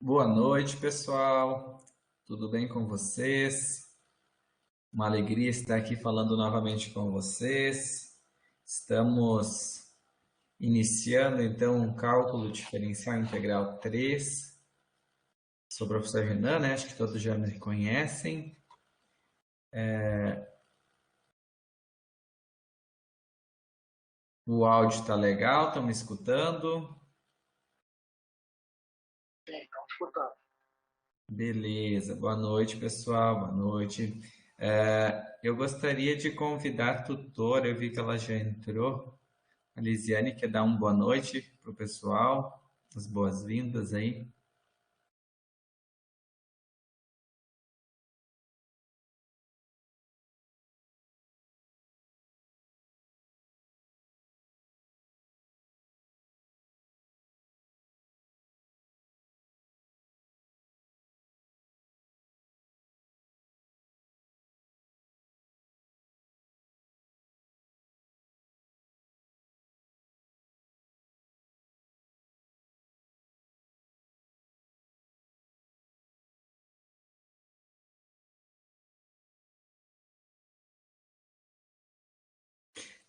Boa noite, pessoal. Tudo bem com vocês? Uma alegria estar aqui falando novamente com vocês. Estamos iniciando então um cálculo diferencial integral 3. Sou o professor Renan, né? Acho que todos já me conhecem. O áudio está legal, estão me escutando? Beleza, boa noite, pessoal. Boa noite. Eu gostaria de convidar a tutora, eu vi que ela já entrou. A Lisiane quer dar uma boa noite para o pessoal, as boas-vindas aí.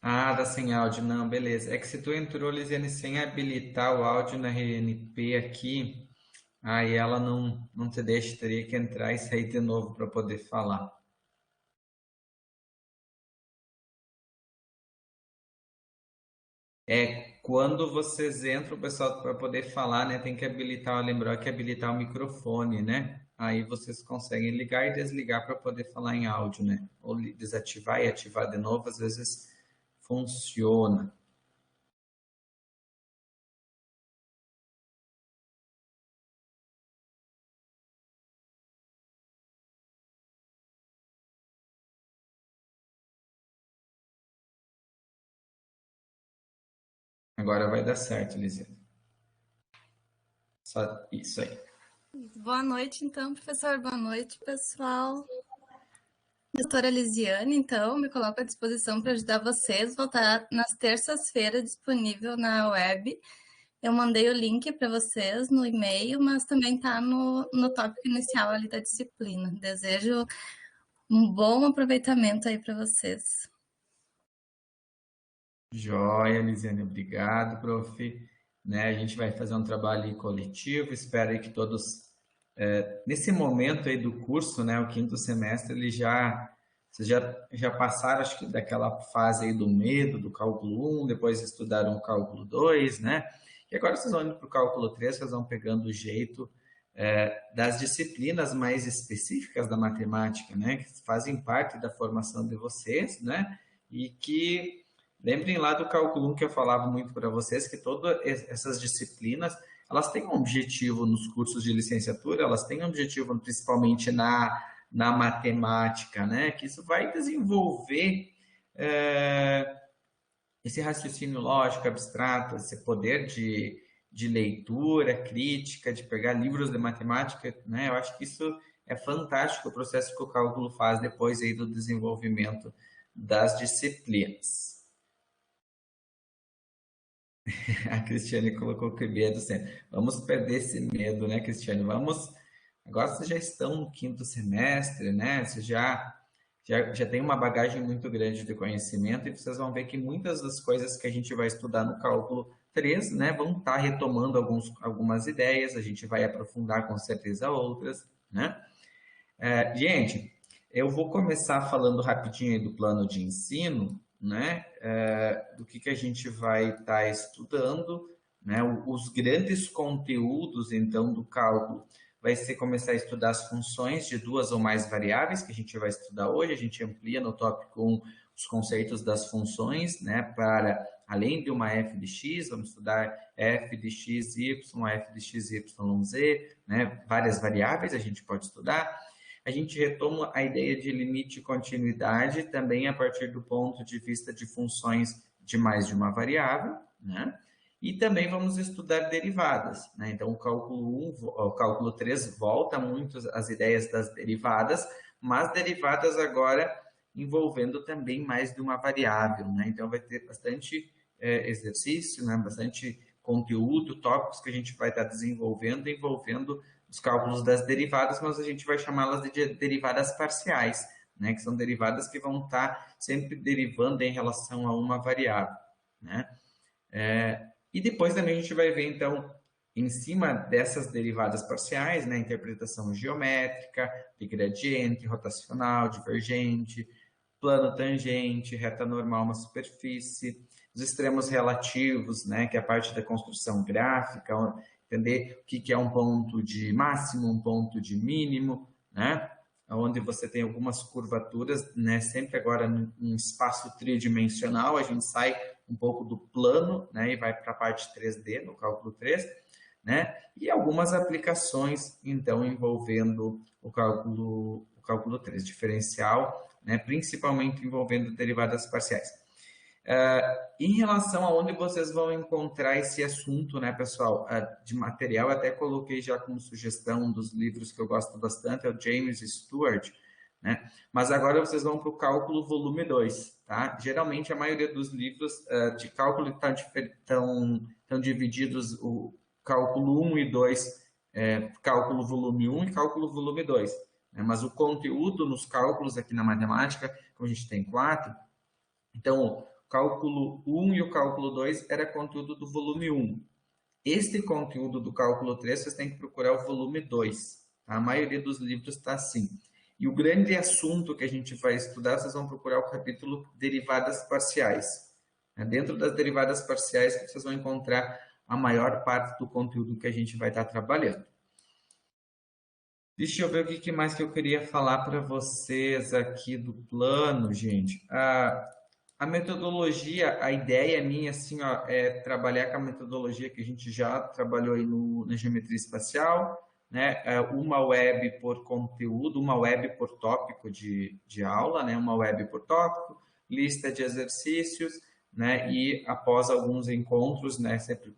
Ah, tá sem áudio, não, beleza. É que se tu entrou, Lisiane, sem habilitar o áudio na RNP aqui, aí ela não te deixa, teria que entrar e sair de novo para poder falar. É quando vocês entram, pessoal, para poder falar, né, tem que habilitar, lembrar que habilitar o microfone, né? Aí vocês conseguem ligar e desligar para poder falar em áudio, né? Ou desativar e ativar de novo, às vezes funciona. Agora vai dar certo, Lisiane. Só isso aí. Boa noite, então, professor. Boa noite, pessoal. Doutora Lisiane, então, me coloco à disposição para ajudar vocês. Vou estar nas terças-feiras disponível na web. Eu mandei o link para vocês no e-mail, mas também está no tópico inicial ali da disciplina. Desejo um bom aproveitamento aí para vocês. Joia, Lisiane, obrigado, prof. Né, a gente vai fazer um trabalho aí coletivo, espero aí que todos, nesse momento aí do curso, né, o quinto semestre, vocês já passaram, acho que daquela fase aí do medo, do cálculo 1, depois estudaram o cálculo 2, né, e agora vocês vão indo para o cálculo 3, vocês vão pegando o jeito das disciplinas mais específicas da matemática, né, que fazem parte da formação de vocês, né, e que lembrem lá do cálculo 1 que eu falava muito para vocês, que todas essas disciplinas, elas têm um objetivo nos cursos de licenciatura, elas têm um objetivo principalmente na matemática, né? Que isso vai desenvolver é, esse raciocínio lógico abstrato, esse poder de leitura crítica, de pegar livros de matemática, né? Eu acho que isso é fantástico, o processo que o cálculo faz depois aí do desenvolvimento das disciplinas. A Cristiane colocou que medo sempre. Vamos perder esse medo, né, Cristiane? Vamos. Agora vocês já estão no quinto semestre, né? Vocês já tem uma bagagem muito grande de conhecimento e vocês vão ver que muitas das coisas que a gente vai estudar no cálculo 3, né, vão estar retomando algumas ideias, a gente vai aprofundar com certeza outras, né? Gente, eu vou começar falando rapidinho aí do plano de ensino, né? Do que a gente vai estar estudando, né? Os grandes conteúdos, então, do cálculo vai ser começar a estudar as funções de duas ou mais variáveis, que a gente vai estudar hoje, a gente amplia no tópico 1 os conceitos das funções, né? Para, além de uma f de x, vamos estudar f de x, y, f de x, y, z, né? Várias variáveis a gente pode estudar. A gente retoma a ideia de limite e continuidade também a partir do ponto de vista de funções de mais de uma variável, né? E também vamos estudar derivadas, né? Então, o cálculo 3 volta muito às ideias das derivadas, mas derivadas agora envolvendo também mais de uma variável, né? Então, vai ter bastante exercício, né? Bastante conteúdo, tópicos que a gente vai estar desenvolvendo, envolvendo os cálculos das derivadas, mas a gente vai chamá-las de derivadas parciais, né? Que são derivadas que vão estar sempre derivando em relação a uma variável, né? E depois também a gente vai ver, então, em cima dessas derivadas parciais, né, interpretação geométrica, de gradiente, rotacional, divergente, plano tangente, reta normal, uma superfície, os extremos relativos, né, que é a parte da construção gráfica, entender o que é um ponto de máximo, um ponto de mínimo, né, onde você tem algumas curvaturas, né, sempre agora em espaço tridimensional, a gente sai um pouco do plano, né, e vai para a parte 3D, no cálculo 3, né, e algumas aplicações, então, envolvendo o cálculo 3, diferencial, né, principalmente envolvendo derivadas parciais. Em relação a onde vocês vão encontrar esse assunto, né, pessoal, de material, até coloquei já como sugestão um dos livros que eu gosto bastante, é o James Stewart, né? Mas agora vocês vão para o cálculo volume 2, tá? Geralmente a maioria dos livros de cálculo estão divididos o cálculo 1 e 2, cálculo volume 1 e cálculo volume 2, né? Mas o conteúdo nos cálculos aqui na matemática, como a gente tem 4, então o cálculo 1 e o cálculo 2 era conteúdo do volume 1. Este conteúdo do cálculo 3, vocês têm que procurar o volume 2. Tá? A maioria dos livros está assim. E o grande assunto que a gente vai estudar, vocês vão procurar o capítulo derivadas parciais. Dentro das derivadas parciais que vocês vão encontrar a maior parte do conteúdo que a gente vai estar trabalhando. Deixa eu ver o que mais que eu queria falar para vocês aqui do plano, gente. A metodologia, a ideia minha, assim, ó, é trabalhar com a metodologia que a gente já trabalhou aí na geometria espacial, né? Uma web por conteúdo, uma web por tópico de aula, né? Uma web por tópico, lista de exercícios, né? E após alguns encontros, né? Sempre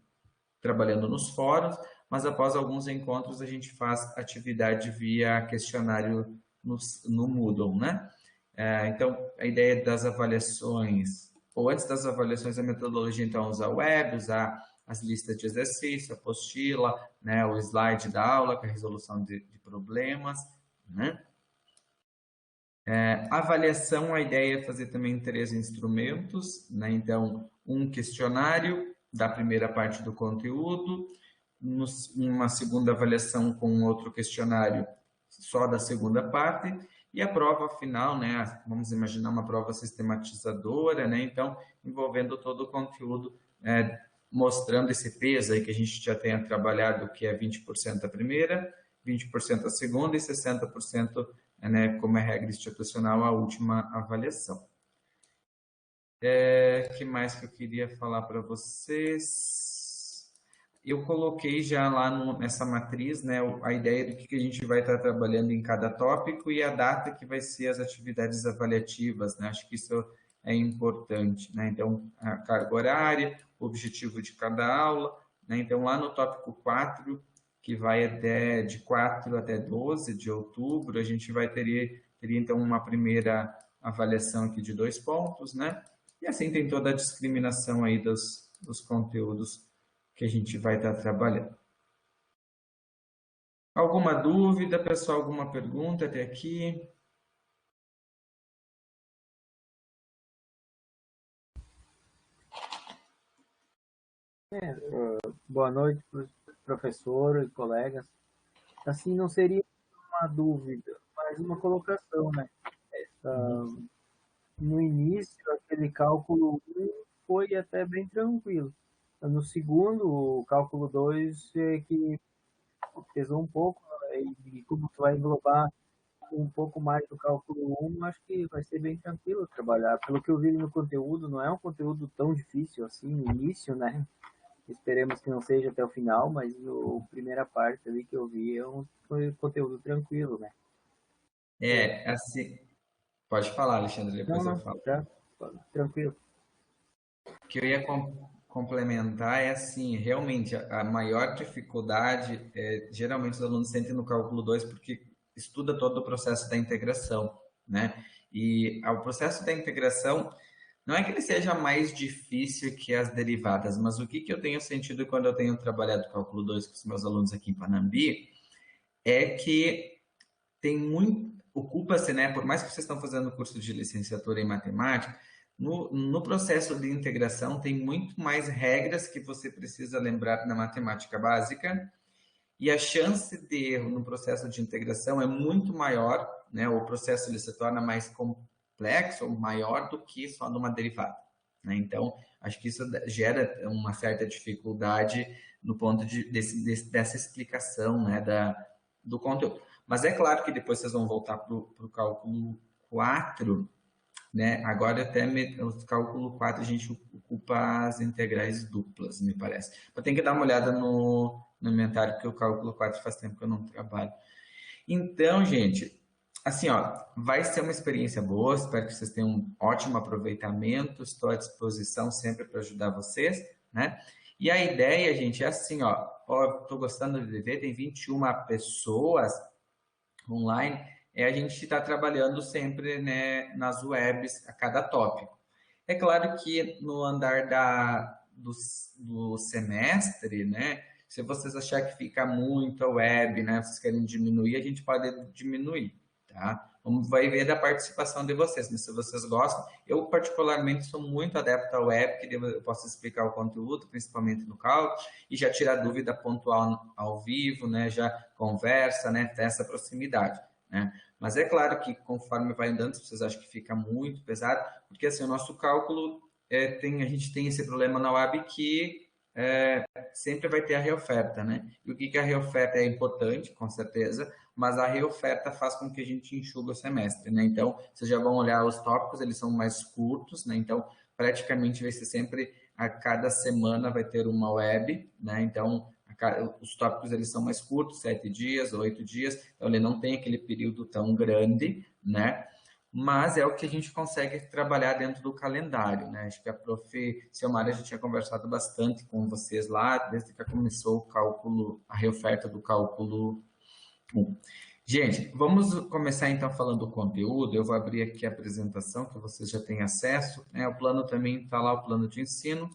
trabalhando nos fóruns, mas após alguns encontros a gente faz atividade via questionário no Moodle, né? Então, a ideia das avaliações, ou antes das avaliações, a metodologia, então, usar a web, usar as listas de exercício, a apostila, né, o slide da aula, com a resolução de problemas, né? Avaliação, a ideia é fazer também 3 instrumentos, né? Então, um questionário da primeira parte do conteúdo, uma segunda avaliação com outro questionário só da segunda parte, e a prova final, né? Vamos imaginar uma prova sistematizadora, né? Então, envolvendo todo o conteúdo, mostrando esse peso aí que a gente já tenha trabalhado, que é 20% a primeira, 20% a segunda e 60%, né, como é regra institucional, a última avaliação. Que mais que eu queria falar para vocês? Eu coloquei já lá nessa matriz, né, a ideia do que a gente vai estar trabalhando em cada tópico e a data que vai ser as atividades avaliativas, né? Acho que isso é importante, né? Então, a carga horária, o objetivo de cada aula, né? Então, lá no tópico 4, que vai de 4 até 12 de outubro, a gente teria então uma primeira avaliação aqui de 2 pontos, né? E assim tem toda a discriminação aí dos conteúdos que a gente vai estar trabalhando. Alguma dúvida, pessoal? Alguma pergunta até aqui? Boa noite, professor e colegas. Assim, não seria uma dúvida, mas uma colocação, né? No início, aquele cálculo 1 foi até bem tranquilo. No segundo, o cálculo 2 é que pesou um pouco, né? E como tu vai englobar um pouco mais do cálculo 1, acho que vai ser bem tranquilo trabalhar. Pelo que eu vi no conteúdo, não é um conteúdo tão difícil assim no início, né? Esperemos que não seja até o final, mas a primeira parte ali que eu vi foi um conteúdo tranquilo, né? Assim, pode falar, Alexandre, depois eu falo. Já, tranquilo. O que eu ia complementar é assim, realmente, a maior dificuldade, geralmente os alunos sentem no cálculo 2 porque estuda todo o processo da integração, né? E o processo da integração, Não é que ele seja mais difícil que as derivadas, mas o que que eu tenho sentido quando eu tenho trabalhado cálculo 2 com os meus alunos aqui em Panambi é que tem muito, ocupa-se, né, por mais que vocês estão fazendo curso de licenciatura em matemática, no processo de integração tem muito mais regras que você precisa lembrar na matemática básica e a chance de erro no processo de integração é muito maior, né? O processo ele se torna mais complexo, maior do que só numa derivada, né? Então, acho que isso gera uma certa dificuldade no ponto dessa explicação, né, do conteúdo. Mas é claro que depois vocês vão voltar para o cálculo 4, né? Agora até o cálculo 4 a gente ocupa as integrais duplas, me parece. Eu tenho que dar uma olhada no inventário, porque o cálculo 4 faz tempo que eu não trabalho. Então, gente, assim, ó, vai ser uma experiência boa, espero que vocês tenham um ótimo aproveitamento, estou à disposição sempre para ajudar vocês, né? E a ideia, gente, é assim, ó, estou gostando de ver, tem 21 pessoas online, a gente está trabalhando sempre, né, nas webs a cada tópico. É claro que no andar do semestre, né, se vocês acharem que fica muito a web, né, vocês querem diminuir, a gente pode diminuir, tá? Vai ver da participação de vocês, mas se vocês gostam, eu particularmente sou muito adepto ao web, que eu posso explicar o conteúdo, principalmente no cálculo, e já tirar dúvida pontual ao vivo, né, já conversa, né, ter essa proximidade, né? Mas é claro que conforme vai andando, se vocês acham que fica muito pesado, porque assim, o nosso cálculo, a gente tem esse problema na web que sempre vai ter a reoferta, né? E o que a reoferta é importante, com certeza, mas a reoferta faz com que a gente enxugue o semestre, né? Então, vocês já vão olhar os tópicos, eles são mais curtos, né? Então, praticamente vai ser sempre, a cada semana vai ter uma web, né? Então, os tópicos eles são mais curtos, 7 dias, 8 dias, então ele não tem aquele período tão grande, né? Mas é o que a gente consegue trabalhar dentro do calendário, né? Acho que a prof. Ciomara já tinha conversado bastante com vocês lá, desde que começou o cálculo, a reoferta do cálculo 1. Gente, vamos começar então falando do conteúdo. Eu vou abrir aqui a apresentação, que vocês já têm acesso, né? O plano também está lá, o plano de ensino.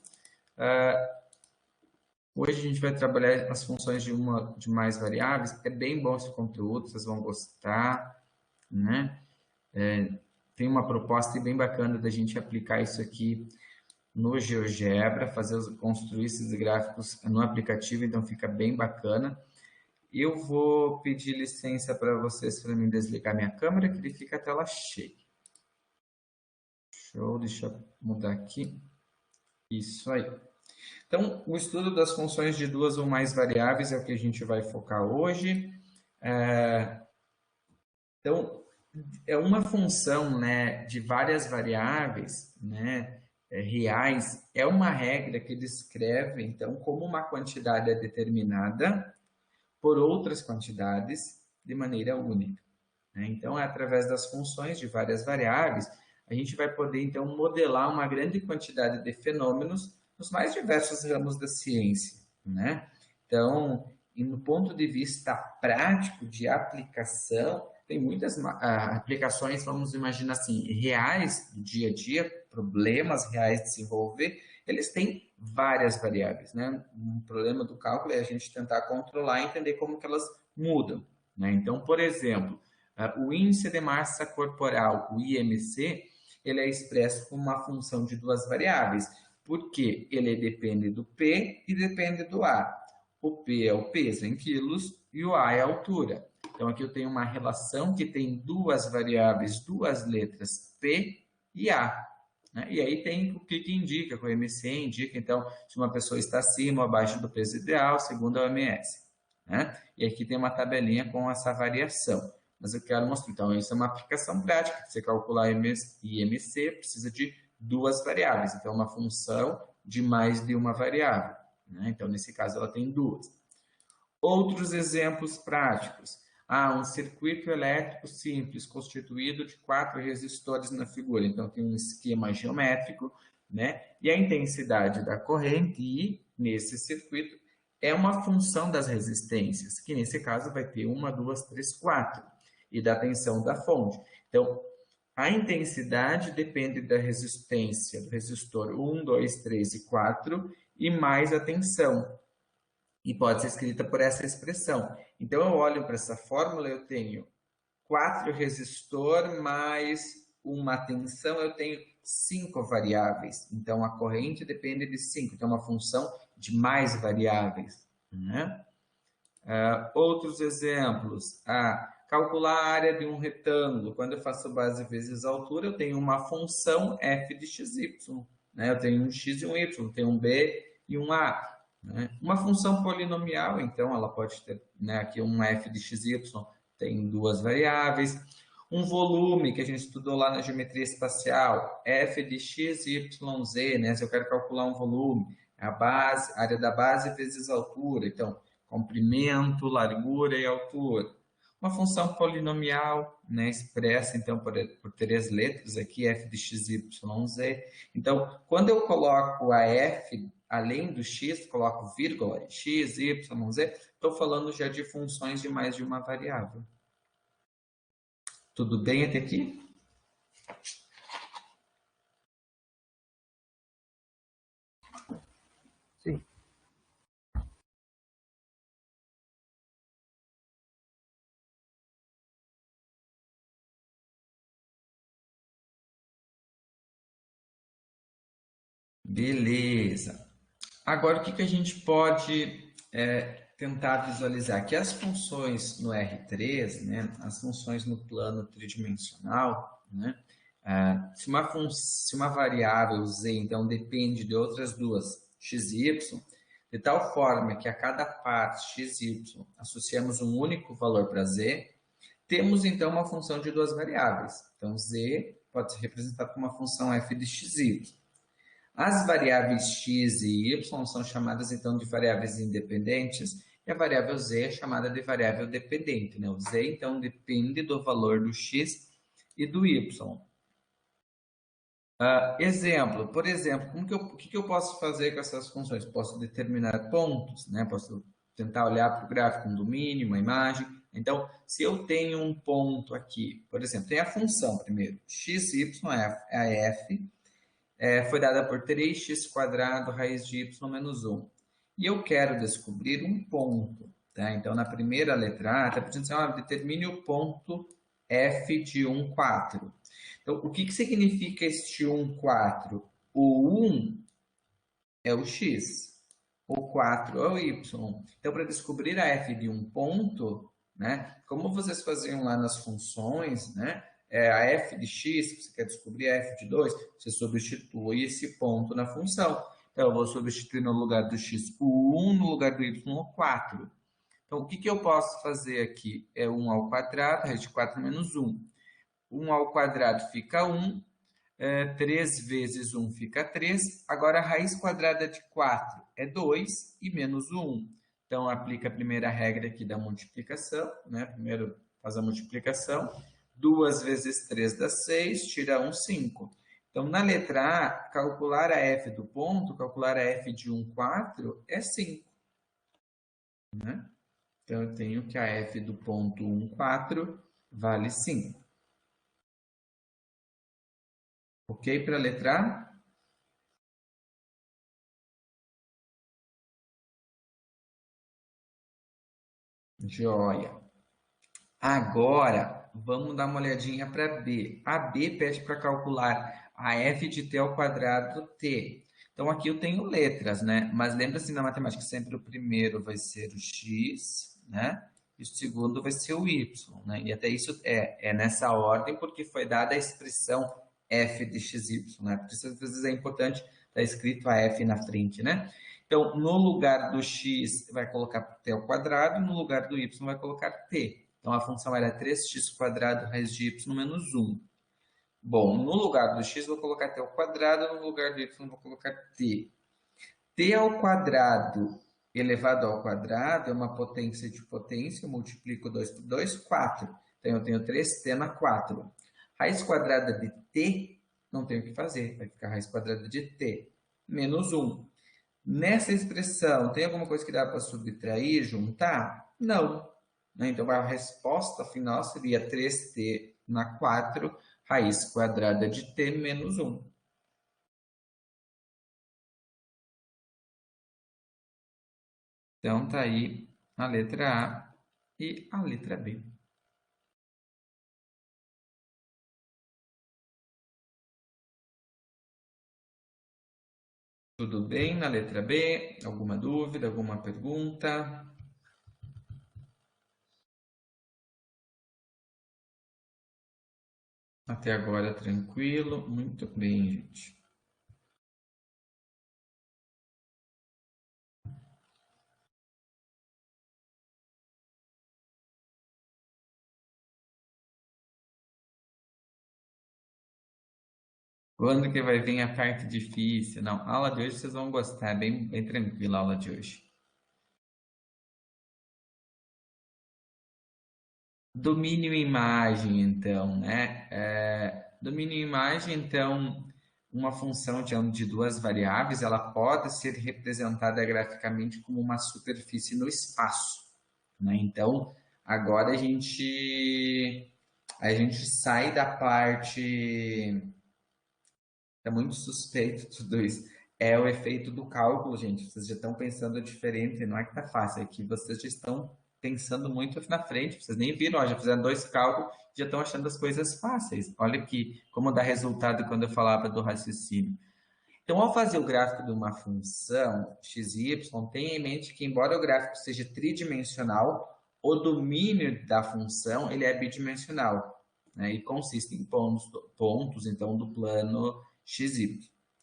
Hoje a gente vai trabalhar as funções de mais variáveis. É bem bom esse conteúdo, vocês vão gostar, né? Tem uma proposta bem bacana da gente aplicar isso aqui no GeoGebra, construir esses gráficos no aplicativo, então fica bem bacana. Eu vou pedir licença para vocês para mim desligar minha câmera, que ele fica a tela cheia. Show, deixa eu mudar aqui. Isso aí. Então, o estudo das funções de duas ou mais variáveis é o que a gente vai focar hoje. Então, é uma função, né, de várias variáveis, né, reais, é uma regra que descreve, então, como uma quantidade é determinada por outras quantidades de maneira única, né? Então, é através das funções de várias variáveis, a gente vai poder, então, modelar uma grande quantidade de fenômenos nos mais diversos ramos da ciência, né? Então, no ponto de vista prático de aplicação, tem muitas aplicações, vamos imaginar assim, reais do dia a dia, problemas reais de se envolver, eles têm várias variáveis, né? O problema do cálculo é a gente tentar controlar e entender como que elas mudam, né? Então, por exemplo, o índice de massa corporal, o IMC, ele é expresso como uma função de duas variáveis, porque ele depende do P e depende do A. O P é o peso em quilos e o A é a altura. Então, aqui eu tenho uma relação que tem duas variáveis, duas letras, P e A. Né? E aí tem o que indica, o MC indica, então, se uma pessoa está acima ou abaixo do peso ideal, segundo a OMS. Né? E aqui tem uma tabelinha com essa variação. Mas eu quero mostrar, então, isso é uma aplicação prática. Você calcular IMC precisa de duas variáveis. Então, uma função de mais de uma variável. Né? Então, nesse caso, ela tem duas. Outros exemplos práticos. Um circuito elétrico simples, constituído de 4 resistores na figura. Então, tem um esquema geométrico, né? E a intensidade da corrente I, nesse circuito, é uma função das resistências, que nesse caso vai ter 1, 2, 3, 4, e da tensão da fonte. Então, A intensidade depende da resistência do resistor 1, 2, 3 e 4 e mais a tensão. E pode ser escrita por essa expressão. Então, eu olho para essa fórmula, eu tenho 4 resistor mais uma tensão, eu tenho 5 variáveis. Então, a corrente depende de 5. Então, é uma função de mais variáveis. Né? Outros exemplos. Calcular a área de um retângulo. Quando eu faço base vezes altura, eu tenho uma função f de xy. Né? Eu tenho um x e um y, tenho um b e um a. Né? Uma função polinomial, então, ela pode ter, né, aqui um f de xy, tem 2 variáveis. Um volume que a gente estudou lá na geometria espacial, f de x, y, z, né? Se eu quero calcular um volume, a base, a área da base vezes a altura, então, comprimento, largura e altura. Uma função polinomial, né, expressa, então, por 3 letras aqui, f de x, y, z. Então, quando eu coloco a f, além do x, coloco vírgula, x, y, z, estou falando já de funções de mais de uma variável. Tudo bem até aqui? Sim. Beleza. Agora, o que a gente pode tentar visualizar? Que as funções no R3, né, as funções no plano tridimensional, né, se uma variável z, então, depende de outras duas, x e y, de tal forma que a cada parte x e y associamos um único valor para z, temos, então, uma função de 2 variáveis. Então, z pode ser representado como uma função f de xy. As variáveis x e y são chamadas, então, de variáveis independentes, e a variável z é chamada de variável dependente. Né? O z, então, depende do valor do x e do y. Exemplo, por exemplo, o que eu posso fazer com essas funções? Posso determinar pontos, né? Posso tentar olhar para o gráfico, um domínio, uma imagem. Então, se eu tenho um ponto aqui, por exemplo, tem a função primeiro, x, y, é a f, foi dada por 3x² raiz de y menos 1. E eu quero descobrir um ponto. Tá? Então, na primeira letra A, está pedindo assim, determine o ponto f de 1, 4. Então, o que significa este 1, 4? O 1 é o x, o 4 é o y. Então, para descobrir a f de um ponto, né, como vocês faziam lá nas funções, né, a f de x, você quer descobrir a f de 2, você substitui esse ponto na função. Então, eu vou substituir no lugar do x o 1, no lugar do y o 4. Então, o que eu posso fazer aqui? É 1 ao quadrado, raiz de 4 menos 1. 1 ao quadrado fica 1, 3 vezes 1 fica 3. Agora, a raiz quadrada de 4 é 2 e menos 1. Então, aplica a primeira regra aqui da multiplicação. Né? Primeiro faz a multiplicação. 2 vezes 3 dá 6, tira 1, 5. Então, na letra A, calcular a f do ponto, calcular a f de 1, 4, é 5. Né? Então, eu tenho que a f do ponto 1, 4 vale 5. Ok para a letra A? Joia. Agora, vamos dar uma olhadinha para B. A B pede para calcular a f de t ao quadrado t. Então, aqui eu tenho letras, né? Mas lembra-se, na matemática, sempre o primeiro vai ser o x, né? E o segundo vai ser o y, né? E até isso é nessa ordem, porque foi dada a expressão f de xy, né? Por isso, às vezes, é importante estar escrito a f na frente, né? Então, no lugar do x, vai colocar t ao quadrado, no lugar do y, vai colocar t. Então, a função era 3x² raiz de y menos 1. Bom, no lugar do x, vou colocar t ao quadrado, no lugar do y, vou colocar t. T ao quadrado elevado ao quadrado é uma potência de potência, eu multiplico 2 por 2, 4. Então, eu tenho 3t na 4. Raiz quadrada de t, não tenho o que fazer, vai ficar raiz quadrada de t, menos 1. Nessa expressão, tem alguma coisa que dá para subtrair, juntar? Não. Então, a resposta final seria 3t na 4, raiz quadrada de t menos 1. Então, tá aí a letra A e a letra B. Tudo bem na letra B? Alguma dúvida, alguma pergunta? Até agora tranquilo? Muito bem, gente. Quando que vai vir a parte difícil? Não, a aula de hoje vocês vão gostar, bem tranquila a aula de hoje. Domínio imagem, então, né? Domínio imagem, então, uma função de duas variáveis, ela pode ser representada graficamente como uma superfície no espaço, né? Então, agora a gente sai da parte. É muito suspeito tudo isso. É o efeito do cálculo, gente. Vocês já estão pensando diferente, não é que tá fácil, é que vocês já estão pensando muito na frente. Vocês nem viram, ó, já fizeram dois cálculos, já estão achando as coisas fáceis. Olha aqui como dá resultado quando eu falava do raciocínio. Então, ao fazer o gráfico de uma função x, y, tenha em mente que, embora o gráfico seja tridimensional, o domínio da função ele é bidimensional, né? E consiste em pontos então, do plano x, y.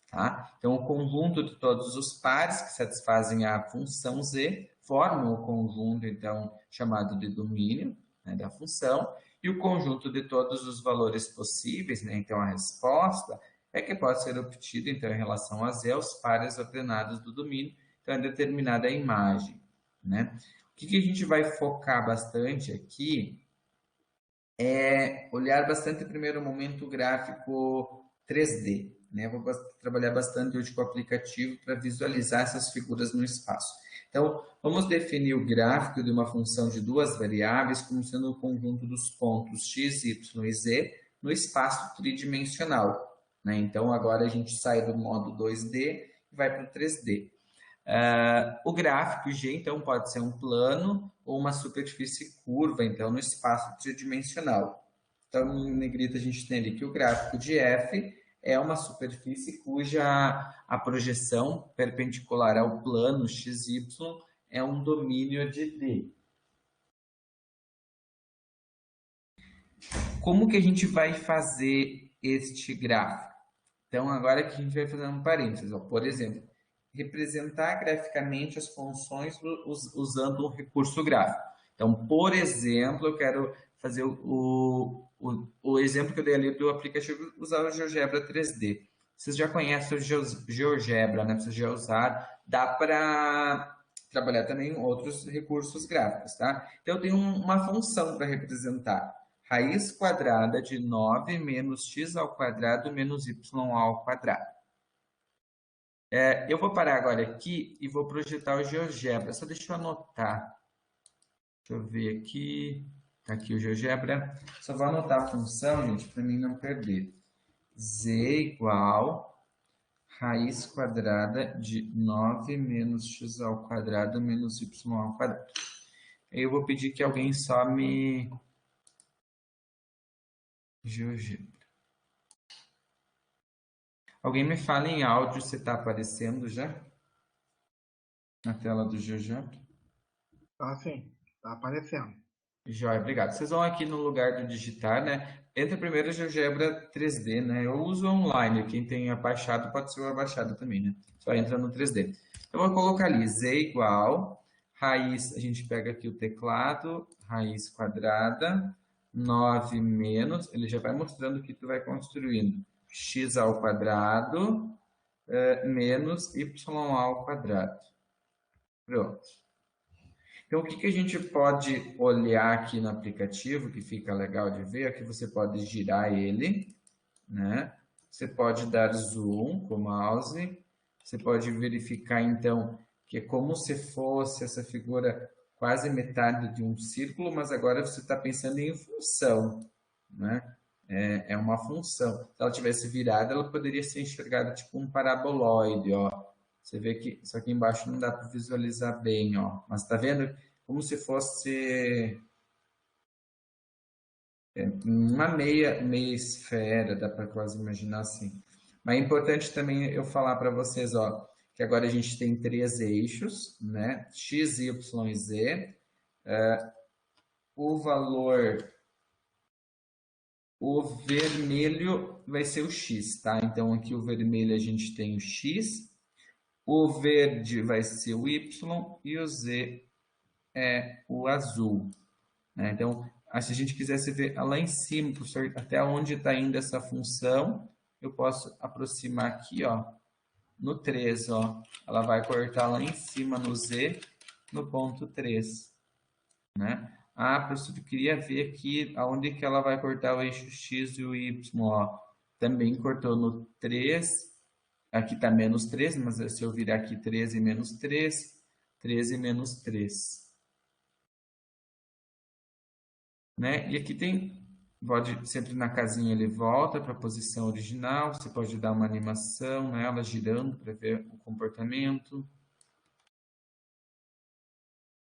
Tá? Então, o conjunto de todos os pares que satisfazem a função z formam o conjunto, então, chamado de domínio, né, da função, e o conjunto de todos os valores possíveis, né, então a resposta, é que pode ser obtido, então, em relação a z, os pares ordenados do domínio, então é determinada a imagem, né? O que a gente vai focar bastante aqui é olhar bastante, no primeiro momento, o gráfico 3D, né? Vou trabalhar bastante hoje com o aplicativo para visualizar essas figuras no espaço. Então, vamos definir o gráfico de uma função de duas variáveis como sendo o conjunto dos pontos x, y e z no espaço tridimensional, né? Então, agora a gente sai do modo 2D e vai para o 3D. O gráfico G, então, pode ser um plano ou uma superfície curva, então, no espaço tridimensional. Então, em negrita, a gente tem ali que o gráfico de F é uma superfície cuja a projeção perpendicular ao plano XY é um domínio de D. Como que a gente vai fazer este gráfico? Então, agora que a gente vai fazer um parênteses, ó, por exemplo, representar graficamente as funções usando um recurso gráfico. Então, por exemplo, eu quero fazer o exemplo que eu dei ali do aplicativo, usar o GeoGebra 3D. Vocês já conhecem o GeoGebra, né? Vocês já usaram. Dá para trabalhar também em outros recursos gráficos, tá? Então, eu tenho uma função para representar. Raiz quadrada de 9 menos x ao quadrado menos y ao quadrado. Eu vou parar agora aqui e vou projetar o GeoGebra. Só deixa eu anotar. Deixa eu ver aqui. Está aqui o GeoGebra. Só vou anotar a função, gente, para mim não perder. Z igual raiz quadrada de 9 menos x ao quadrado menos y ao quadrado. Eu vou pedir que alguém só me... GeoGebra. Alguém me fala em áudio se está aparecendo já? Na tela do GeoGebra. Tá sim, tá aparecendo. Joia, obrigado. Vocês vão aqui no lugar do digitar, né? Entra primeiro o GeoGebra 3D, né? Eu uso online, quem tem abaixado pode ser o abaixado também, né? Só entra no 3D. Eu vou colocar ali z igual, raiz, a gente pega aqui o teclado, raiz quadrada, 9 menos, ele já vai mostrando o que tu vai construindo. X ao quadrado, menos y ao quadrado. Pronto. Então, o que a gente pode olhar aqui no aplicativo, que fica legal de ver, é que você pode girar ele, né? Você pode dar zoom com o mouse, você pode verificar, então, que é como se fosse essa figura quase metade de um círculo, mas agora você está pensando em função, né? é uma função. Se ela tivesse virada, ela poderia ser enxergada tipo um paraboloide, ó. Você vê que isso aqui embaixo não dá para visualizar bem, ó. Mas tá vendo? Como se fosse uma meia esfera, dá para quase imaginar assim. Mas é importante também eu falar para vocês, ó, que agora a gente tem 3 eixos, né? X, Y e Z. O valor, o vermelho vai ser o X, tá? Então aqui o vermelho a gente tem o X, o verde vai ser o Y e o Z é o azul, né? Então, se a gente quisesse ver lá em cima, professor, até onde está indo essa função, eu posso aproximar aqui, ó, no 3, ó. Ela vai cortar lá em cima no Z, no ponto 3, né? Ah, professor, eu queria ver aqui aonde que ela vai cortar o eixo X e o Y, ó. Também cortou no 3, aqui está menos 3, mas se eu virar aqui 13 menos 3, 13 menos 3. Né? E aqui tem, pode sempre na casinha ele volta para a posição original, você pode dar uma animação nela, girando para ver o comportamento.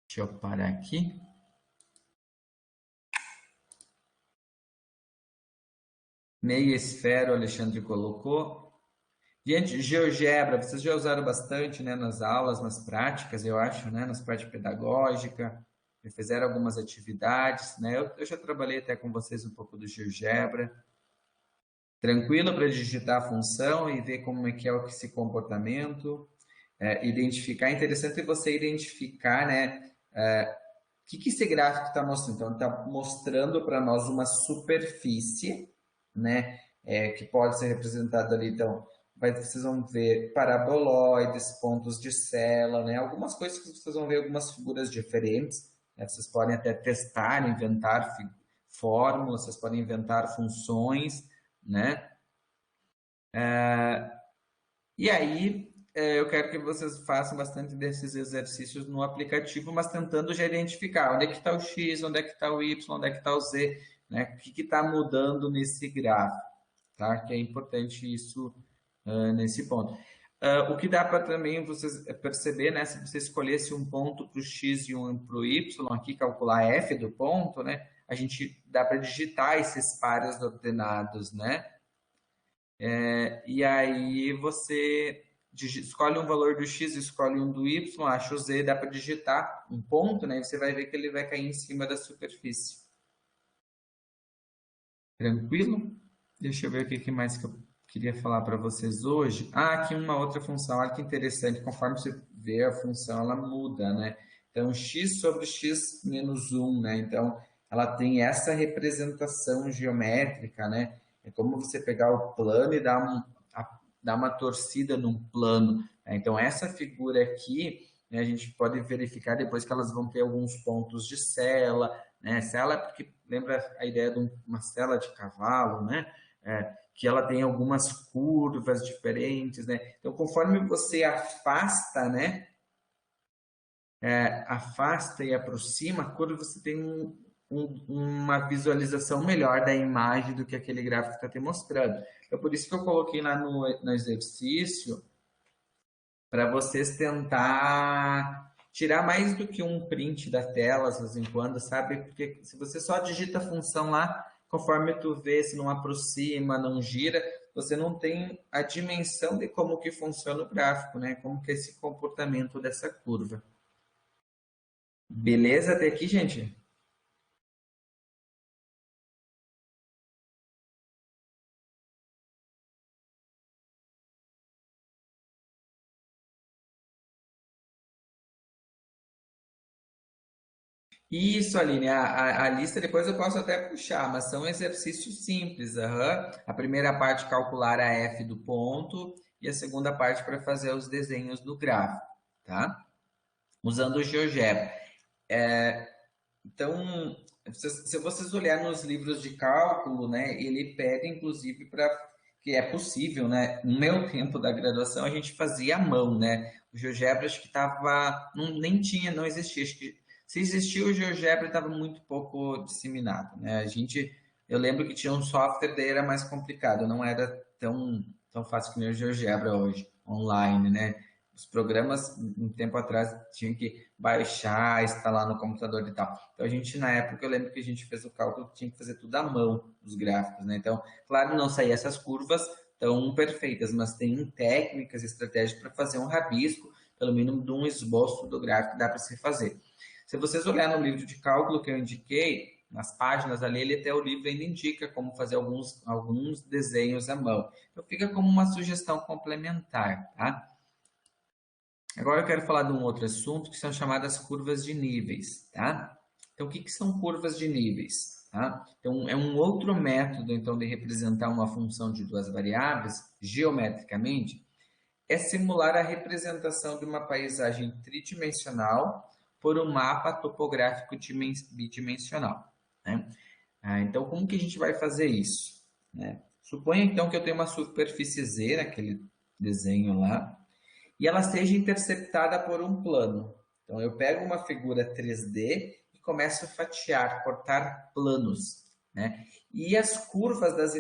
Deixa eu parar aqui. Meia esfera o Alexandre colocou. Gente, GeoGebra, vocês já usaram bastante, né, nas aulas, nas práticas, eu acho, né, nas práticas pedagógicas, já fizeram algumas atividades, né, eu já trabalhei até com vocês um pouco do GeoGebra. Tranquilo para digitar a função e ver como é que é esse comportamento, identificar, é interessante você identificar, né, o que esse gráfico está mostrando. Então, está mostrando para nós uma superfície, né, que pode ser representada ali, então, vocês vão ver paraboloides, pontos de sela, né? Algumas coisas que vocês vão ver, algumas figuras diferentes, né? Vocês podem até testar, inventar fórmulas, vocês podem inventar funções, né? E aí, eu quero que vocês façam bastante desses exercícios no aplicativo, mas tentando já identificar onde é que está o X, onde é que está o Y, onde é que está o Z, né? O que está mudando nesse gráfico, tá? Que é importante isso nesse ponto. O que dá para também vocês perceber, né? Se você escolhesse um ponto para o X e um para o Y, aqui calcular F do ponto, né? A gente dá para digitar esses pares ordenados, né? E aí você escolhe um valor do X, escolhe um do Y, acha o Z, dá para digitar um ponto, né? E você vai ver que ele vai cair em cima da superfície. Tranquilo? Deixa eu ver o que mais que eu queria falar para vocês hoje. Aqui uma outra função, olha que interessante, conforme você vê a função, ela muda, né? Então, x sobre x menos 1, né? Então, ela tem essa representação geométrica, né? É como você pegar o plano e dar uma torcida num plano, né? Então, essa figura aqui, né, a gente pode verificar depois que elas vão ter alguns pontos de sela, né? Sela, porque lembra a ideia de uma sela de cavalo, né? Que ela tem algumas curvas diferentes, né? Então, conforme você afasta, né? Afasta e aproxima a curva, você tem uma visualização melhor da imagem do que aquele gráfico está te mostrando. Então, por isso que eu coloquei lá no exercício para vocês tentar tirar mais do que um print da tela, de vez em quando, sabe? Porque se você só digita a função lá, conforme tu vê, se não aproxima, não gira, você não tem a dimensão de como que funciona o gráfico, né? Como que é esse comportamento dessa curva. Beleza até aqui, gente? Isso, Aline, a lista depois eu posso até puxar, mas são exercícios simples. A primeira parte calcular a f do ponto e a segunda parte para fazer os desenhos do gráfico, tá? Usando o GeoGebra. Então, se vocês olharem nos livros de cálculo, né, ele pede inclusive para que é possível, né? No meu tempo da graduação a gente fazia à mão, né? O GeoGebra acho que estava, nem tinha, não existia, acho que se existia o GeoGebra estava muito pouco disseminado, né? A gente eu lembro que tinha um software, daí era mais complicado, não era tão fácil que nem o GeoGebra hoje, online, né? Os programas, um tempo atrás, tinham que baixar, instalar no computador e tal. Então, a gente, na época, eu lembro que a gente fez o cálculo, tinha que fazer tudo à mão, os gráficos, né? Então, claro, não saía essas curvas tão perfeitas, mas tem técnicas, estratégias para fazer um rabisco, pelo mínimo de um esboço do gráfico, dá para se fazer. Se vocês olharem no livro de cálculo que eu indiquei, nas páginas ali, ele até o livro ainda indica como fazer alguns desenhos à mão. Então, fica como uma sugestão complementar, tá? Agora eu quero falar de um outro assunto que são chamadas curvas de níveis, tá? Então, o que são curvas de níveis? Tá? Então, é um outro método, então, de representar uma função de duas variáveis, geometricamente, é simular a representação de uma paisagem tridimensional por um mapa topográfico bidimensional, né? Então, como que a gente vai fazer isso, né? Suponha, então, que eu tenho uma superfície Z, naquele desenho lá, e ela seja interceptada por um plano. Então, eu pego uma figura 3D e começo a fatiar, cortar planos, né? E as curvas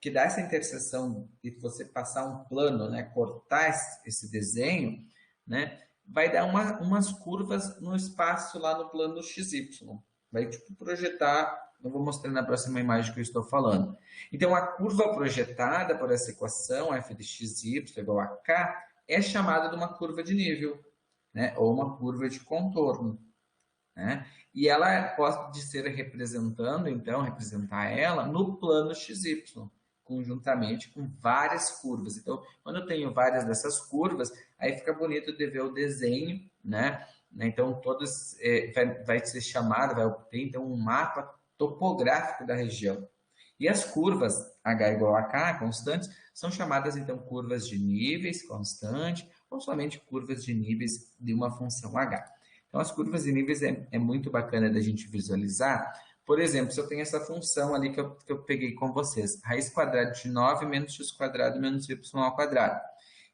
que dá essa interseção de você passar um plano, né? Cortar esse desenho, né? Vai dar umas curvas no espaço lá no plano XY. Vai tipo projetar, eu vou mostrar na próxima imagem que eu estou falando. Então, a curva projetada por essa equação, f de xy igual a k, é chamada de uma curva de nível, né? Ou uma curva de contorno, né? E ela pode ser representar ela no plano XY, conjuntamente com várias curvas. Então, quando eu tenho várias dessas curvas, aí fica bonito de ver o desenho, né? Então, todas vai ser chamado, vai ter então um mapa topográfico da região. E as curvas h igual a k, constantes, são chamadas então curvas de níveis constante ou somente curvas de níveis de uma função h. Então, as curvas de níveis é muito bacana da gente visualizar. Por exemplo, se eu tenho essa função ali que eu peguei com vocês, raiz quadrada de 9 menos x quadrado menos y ao quadrado.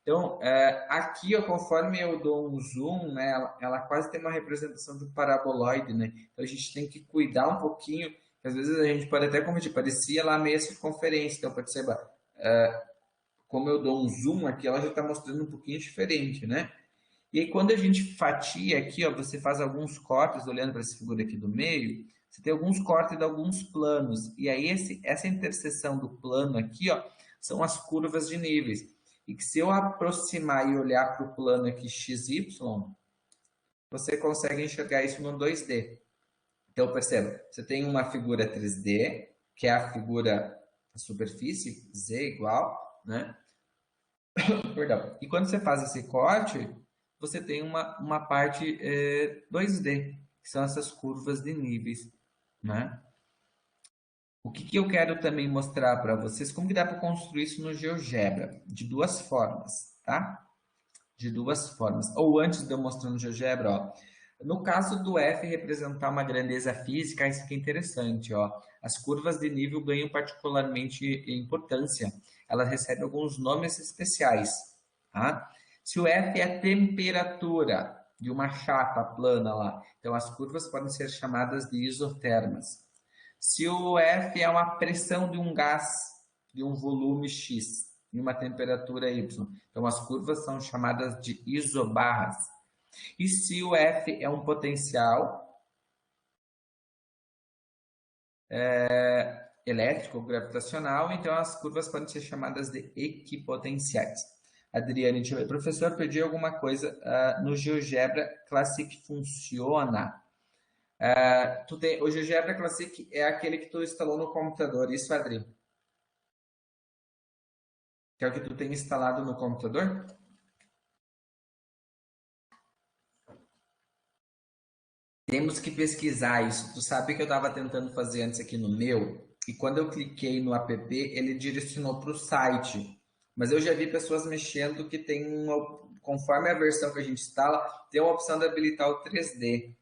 Então, aqui, ó, conforme eu dou um zoom, né, ela quase tem uma representação de um paraboloide, né? Então, a gente tem que cuidar um pouquinho, às vezes a gente pode até confundir, parecia lá meia circunferência, então perceba, como eu dou um zoom aqui, ela já está mostrando um pouquinho diferente, né? E aí, quando a gente fatia aqui, ó, você faz alguns cortes, olhando para essa figura aqui do meio, você tem alguns cortes de alguns planos. E aí, essa interseção do plano aqui, ó, são as curvas de níveis. E que se eu aproximar e olhar para o plano aqui XY, você consegue enxergar isso no 2D. Então, perceba, você tem uma figura 3D, que é a figura da superfície, Z igual, né? Perdão. E quando você faz esse corte, você tem uma parte 2D, que são essas curvas de níveis, né? O que eu quero também mostrar para vocês, como que dá para construir isso no GeoGebra? De duas formas, tá? De duas formas. Ou antes de eu mostrar no GeoGebra, ó. No caso do F representar uma grandeza física, isso aqui é interessante, ó. As curvas de nível ganham particularmente importância. Elas recebem alguns nomes especiais, tá? Se o F é a temperatura de uma chapa plana lá, então as curvas podem ser chamadas de isotermas. Se o F é uma pressão de um gás, de um volume X, em uma temperatura Y, então as curvas são chamadas de isobarras. E se o F é um potencial elétrico ou gravitacional, então as curvas podem ser chamadas de equipotenciais. Adriane, deixa eu ver. Professor, perdi alguma coisa no GeoGebra Classic funciona? O GeoGebra Classic é aquele que tu instalou no computador, isso, Adri? Que é o que tu tem instalado no computador? Temos que pesquisar isso. Tu sabe que eu estava tentando fazer antes aqui no meu, e quando eu cliquei no app, ele direcionou para o site. Mas eu já vi pessoas mexendo que tem conforme a versão que a gente instala, tem uma opção de habilitar o 3D.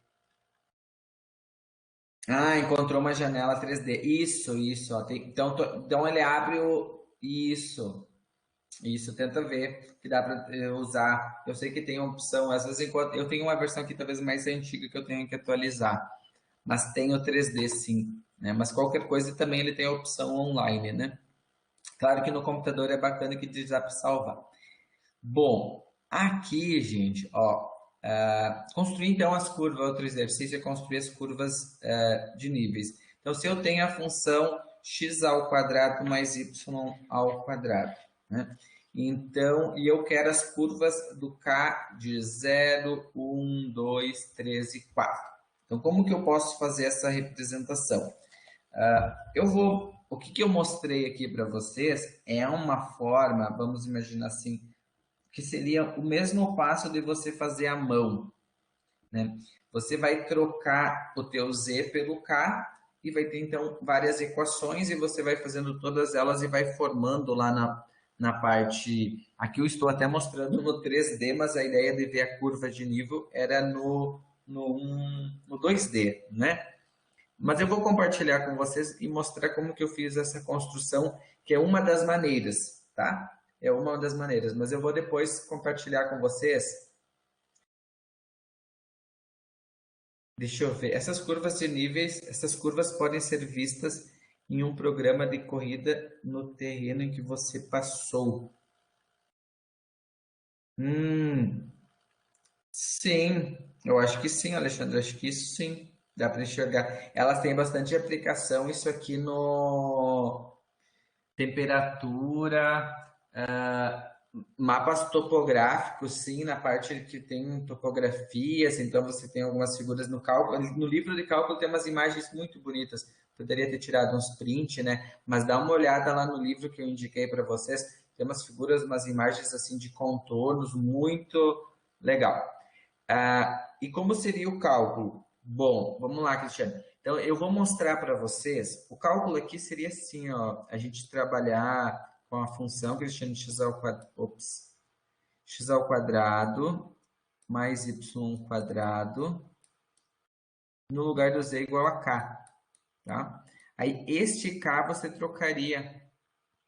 Ah, encontrou uma janela 3D. Isso, ó. Então ele abre o. Isso, tenta ver que dá para usar. Eu sei que tem opção, às vezes eu tenho uma versão aqui talvez mais antiga que eu tenho que atualizar, mas tem o 3D sim. né? Mas qualquer coisa também ele tem a opção online, né? Claro que no computador é bacana que dá para salvar. Bom, aqui, gente, ó, construir então as curvas, outro exercício é construir as curvas de níveis. Então, se eu tenho a função x ao quadrado mais y ao quadrado, né? Então, e eu quero as curvas do k de 0, 1, 2, 3 e 4. Então, como que eu posso fazer essa representação? O que eu mostrei aqui para vocês é uma forma, vamos imaginar assim, que seria o mesmo passo de você fazer à mão, né? Você vai trocar o teu z pelo k e vai ter então várias equações e você vai fazendo todas elas e vai formando lá na parte. Aqui eu estou até mostrando no 3D, mas a ideia de ver a curva de nível era no 2D, né? Mas eu vou compartilhar com vocês e mostrar como que eu fiz essa construção, que é uma das maneiras, tá? É uma das maneiras, mas eu vou depois compartilhar com vocês. Deixa eu ver. Essas curvas de níveis, essas curvas podem ser vistas em um programa de corrida no terreno em que você passou. Sim, eu acho que sim, Alexandre, acho que isso sim, dá para enxergar. Elas têm bastante aplicação, isso aqui no temperatura, mapas topográficos, sim, na parte que tem topografias, então você tem algumas figuras no cálculo. No livro de cálculo tem umas imagens muito bonitas. Poderia ter tirado uns print, né? Mas dá uma olhada lá no livro que eu indiquei para vocês. Tem umas figuras, umas imagens assim de contornos muito legal. E como seria o cálculo? Bom, vamos lá, Cristiano. Então, eu vou mostrar para vocês. O cálculo aqui seria assim, ó, a gente trabalhar com a função, Cristiano, x ao quadrado mais y quadrado no lugar do z igual a k, tá? Aí, este k você trocaria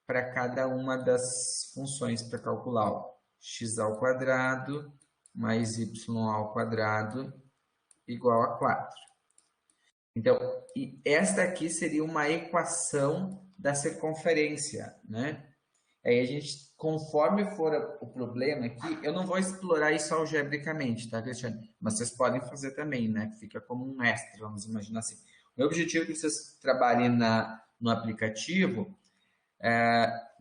para cada uma das funções para calcular, ó, x ao quadrado mais y ao quadrado igual a 4. Então, esta aqui seria uma equação da circunferência, né? Aí a gente, conforme for o problema aqui, eu não vou explorar isso algebricamente, tá, Cristiano? Mas vocês podem fazer também, né? Fica como um extra, vamos imaginar assim. O meu objetivo é que vocês trabalhem no aplicativo,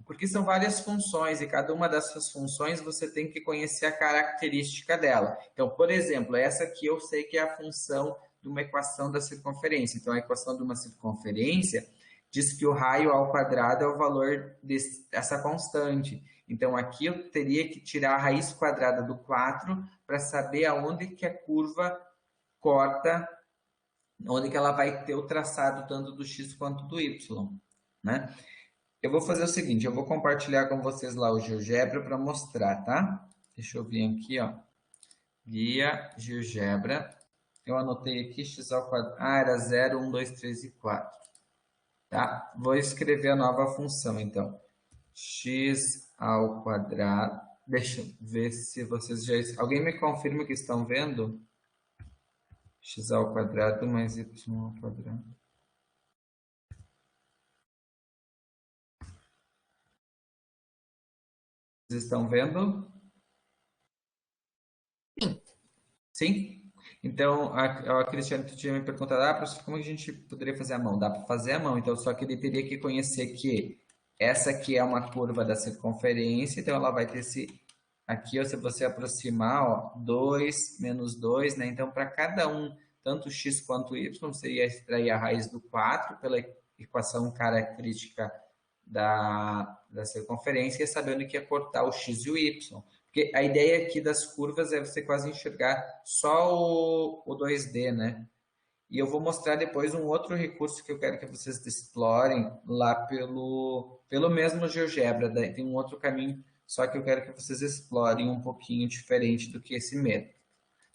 porque são várias funções e cada uma dessas funções você tem que conhecer a característica dela. Então, por exemplo, essa aqui eu sei que é a função de uma equação da circunferência. Então, a equação de uma circunferência diz que o raio ao quadrado é o valor dessa constante. Então, aqui eu teria que tirar a raiz quadrada do 4 para saber aonde que a curva corta, onde que ela vai ter o traçado tanto do x quanto do y, né? Eu vou fazer o seguinte, eu vou compartilhar com vocês lá o GeoGebra para mostrar, tá? Deixa eu vir aqui, ó. Guia GeoGebra. Eu anotei aqui x ao quadrado. Era 0, 1, 2, 3 e 4. Tá? Vou escrever a nova função, então. X ao quadrado. Deixa eu ver se vocês já... Alguém me confirma que estão vendo? X ao quadrado mais y ao quadrado. Vocês estão vendo? Sim. Sim? Então, a Cristiane tinha me perguntado, professor, como a gente poderia fazer a mão? Dá para fazer a mão, então só que ele teria que conhecer que essa aqui é uma curva da circunferência, então ela vai ter esse... Aqui, ó, se você aproximar, ó, 2 menos 2, né? Então, para cada um, tanto x quanto y, você ia extrair a raiz do 4 pela equação característica da circunferência, sabendo que ia cortar o x e o y. Porque a ideia aqui das curvas é você quase enxergar só o 2D, né? E eu vou mostrar depois um outro recurso que eu quero que vocês explorem lá pelo mesmo GeoGebra. Tem um outro caminho, só que eu quero que vocês explorem um pouquinho diferente do que esse método.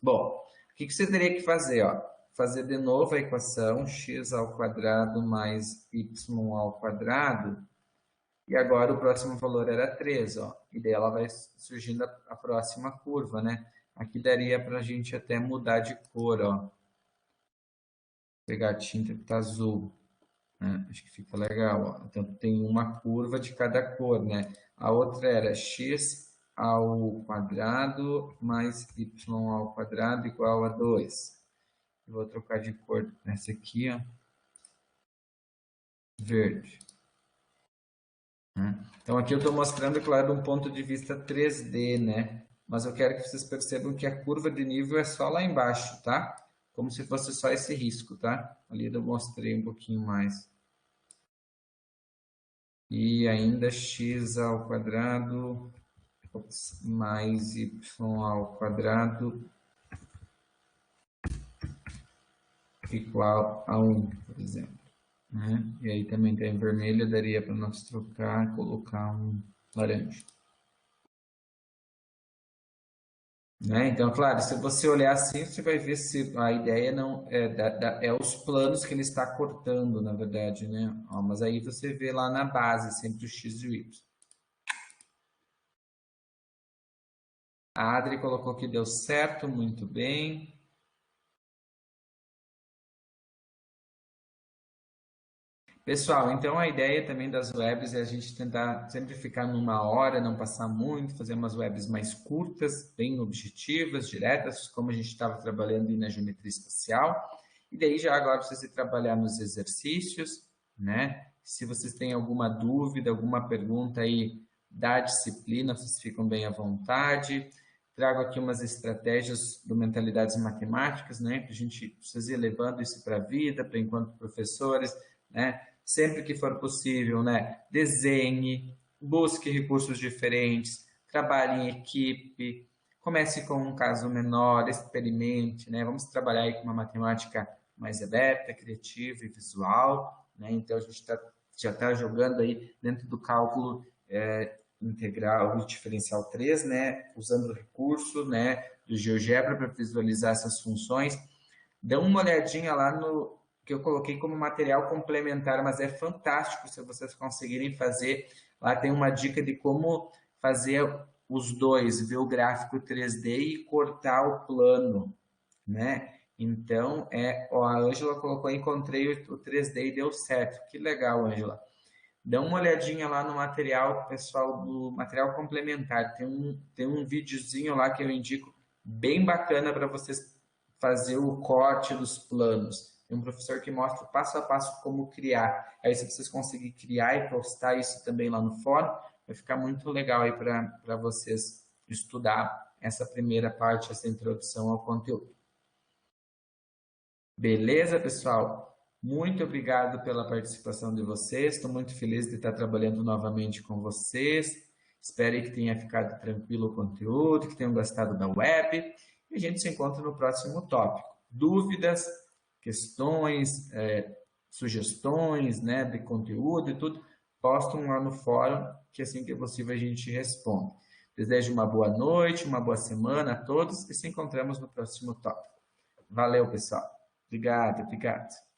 Bom, o que você teria que fazer? Ó? Fazer de novo a equação x ao quadrado mais y ao quadrado. E agora o próximo valor era 3, ó. E daí ela vai surgindo a próxima curva, né? Aqui daria para a gente até mudar de cor, ó. Pegar a tinta que tá azul. né? Acho que fica legal, ó. Então, tem uma curva de cada cor, né? A outra era x ao quadrado mais y ao quadrado igual a 2. Eu vou trocar de cor nessa aqui, ó. Verde. Então, aqui eu estou mostrando, claro, um ponto de vista 3D, né? Mas eu quero que vocês percebam que a curva de nível é só lá embaixo, tá? Como se fosse só esse risco, tá? Ali eu mostrei um pouquinho mais. E ainda x ao quadrado mais y ao quadrado igual a 1, por exemplo. Né? E aí também tem vermelho, daria para nós trocar, colocar um laranja. Né? Então, claro, se você olhar assim, você vai ver se a ideia não é os planos que ele está cortando, na verdade, né? Ó, mas aí você vê lá na base sempre o x e o y. A Adri colocou que deu certo, muito bem. Pessoal, então a ideia também das webs é a gente tentar sempre ficar numa hora, não passar muito, fazer umas webs mais curtas, bem objetivas, diretas, como a gente estava trabalhando aí na geometria espacial. E daí já agora vocês trabalhar nos exercícios, né? Se vocês têm alguma dúvida, alguma pergunta aí da disciplina, vocês ficam bem à vontade. Trago aqui umas estratégias do Mentalidades Matemáticas, né? Que a gente precisa ir levando isso para a vida, para enquanto professores, né? Sempre que for possível, né? Desenhe, busque recursos diferentes, trabalhe em equipe, comece com um caso menor, experimente, né? Vamos trabalhar aí com uma matemática mais aberta, criativa e visual, né? Então a gente já está jogando aí dentro do cálculo integral, o diferencial 3, né? Usando o recurso, né? Do GeoGebra para visualizar essas funções. Dê uma olhadinha lá no que eu coloquei como material complementar, mas é fantástico se vocês conseguirem fazer. Lá tem uma dica de como fazer os dois, ver o gráfico 3D e cortar o plano, né? Então, ó, a Ângela colocou, encontrei o 3D e deu certo. Que legal, Ângela. Dá uma olhadinha lá no material, pessoal, do material complementar. Tem um videozinho lá que eu indico, bem bacana para vocês fazer o corte dos planos. Tem um professor que mostra passo a passo como criar. Aí, se vocês conseguirem criar e postar isso também lá no fórum, vai ficar muito legal aí para vocês estudar essa primeira parte, essa introdução ao conteúdo. Beleza, pessoal? Muito obrigado pela participação de vocês. Estou muito feliz de estar trabalhando novamente com vocês. Espero que tenha ficado tranquilo o conteúdo, que tenham gostado da web. E a gente se encontra no próximo tópico. Dúvidas, questões, sugestões, né, de conteúdo e tudo, postam lá no fórum, que assim que possível a gente responde. Desejo uma boa noite, uma boa semana a todos e se encontramos no próximo tópico. Valeu, pessoal. Obrigado, obrigado.